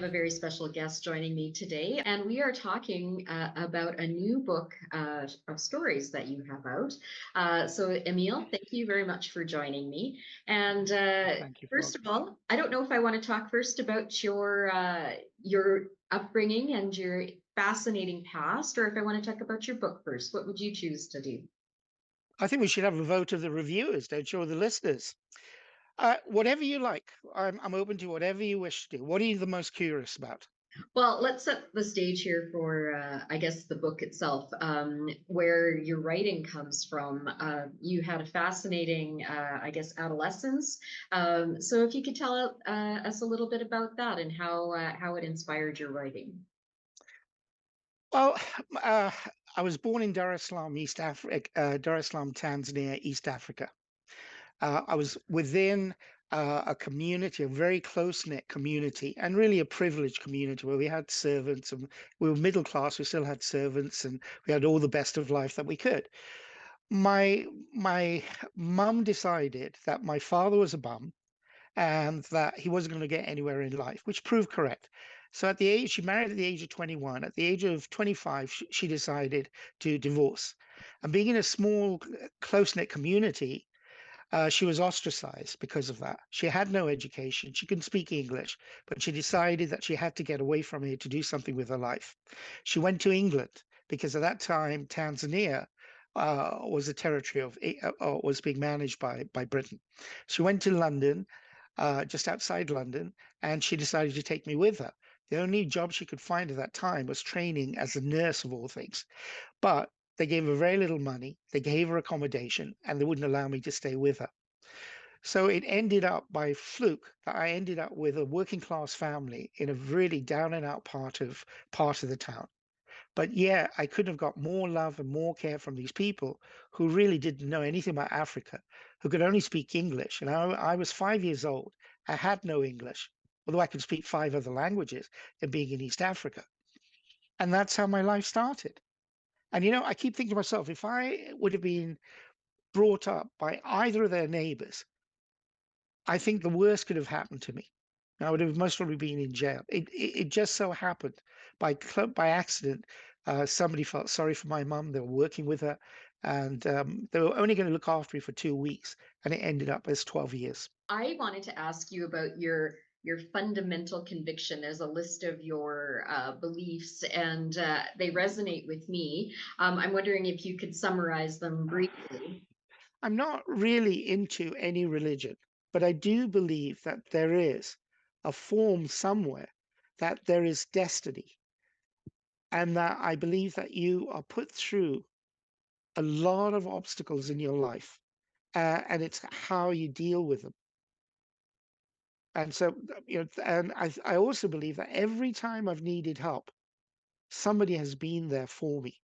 A very special guest joining me today, and we are talking about a new book of stories that you have out. So, Emil, thank you very much for joining me. And Thank you for first of having me. all, I don't know if I want to talk first about your upbringing and your fascinating past, or if I want to talk about your book first. What would you choose to do? I think we should have a vote of the reviewers, don't you, or the listeners? Whatever you like. I'm open to whatever you wish to do. What are you the most curious about? Well, let's set the stage here for, I guess, the book itself, where your writing comes from. You had a fascinating, I guess, adolescence. So, if you could tell us a little bit about that and how it inspired your writing. Well, uh, I was born in Dar es Salaam, East Africa, Dar es Salaam, Tanzania, East Africa. I was within a community, a very close-knit community, and really a privileged community where we had servants and we were middle class. We still had servants, and we had all the best of life that we could. My mum decided that my father was a bum and that he wasn't going to get anywhere in life, which proved correct. So at the age, she married at the age of 21. At the age of 25, she decided to divorce. And being in a small, close-knit community, she was ostracized because of that. She had no education. She couldn't speak English, but she decided that she had to get away from here to do something with her life. She went to England because at that time, Tanzania was a territory was being managed by Britain. She went to London, just outside London, and she decided to take me with her. The only job she could find at that time was training as a nurse, of all things. But they gave her very little money, they gave her accommodation, and they wouldn't allow me to stay with her. So it ended up by fluke that I ended up with a working class family in a really down and out part of the town. But yeah, I couldn't have got more love and more care from these people who really didn't know anything about Africa, who could only speak English. And I was 5 years old. I had no English, although I could speak five other languages and being in East Africa. And that's how my life started. And I keep thinking to myself, if I would have been brought up by either of their neighbors, I think the worst could have happened to me. I would have most probably been in jail. It just so happened by accident, somebody felt sorry for my mum. They were working with her, and they were only going to look after me for 2 weeks, and it ended up as 12 years. I wanted to ask you about your fundamental conviction. There's a list of your beliefs, and they resonate with me. I'm wondering if you could summarize them briefly. I'm not really into any religion, but I do believe that there is a form somewhere, that there is destiny, and that I believe that you are put through a lot of obstacles in your life, and it's how you deal with them. And so, and I also believe that every time I've needed help, somebody has been there for me.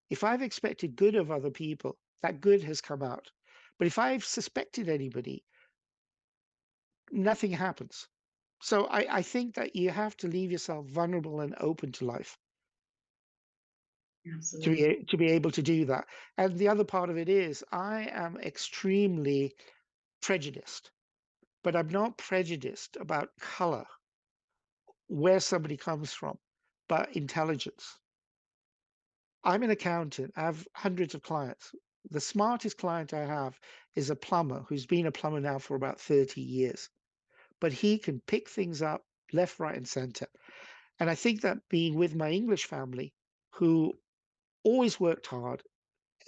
If I've expected good of other people, that good has come out. But if I've suspected anybody, nothing happens. So I think that you have to leave yourself vulnerable and open to life Absolutely. to be able to do that. And the other part of it is I am extremely prejudiced, but I'm not prejudiced about color, where somebody comes from, but intelligence. I'm an accountant. I have hundreds of clients. The smartest client I have is a plumber who's been a plumber now for about 30 years, but he can pick things up left, right, and center. And I think that being with my English family, who always worked hard,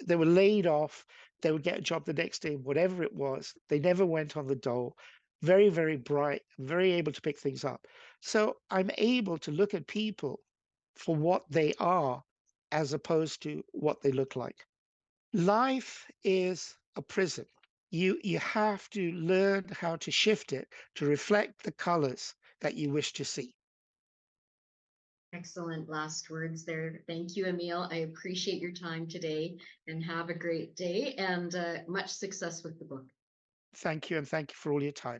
they were laid off, they would get a job the next day, whatever it was. They never went on the dole. Very, very bright, very able to pick things up. So I'm able to look at people for what they are as opposed to what they look like. Life is a prism. You have to learn how to shift it to reflect the colors that you wish to see. Excellent last words there. Thank you, Emil. I appreciate your time today and have a great day and much success with the book. Thank you, and thank you for all your time.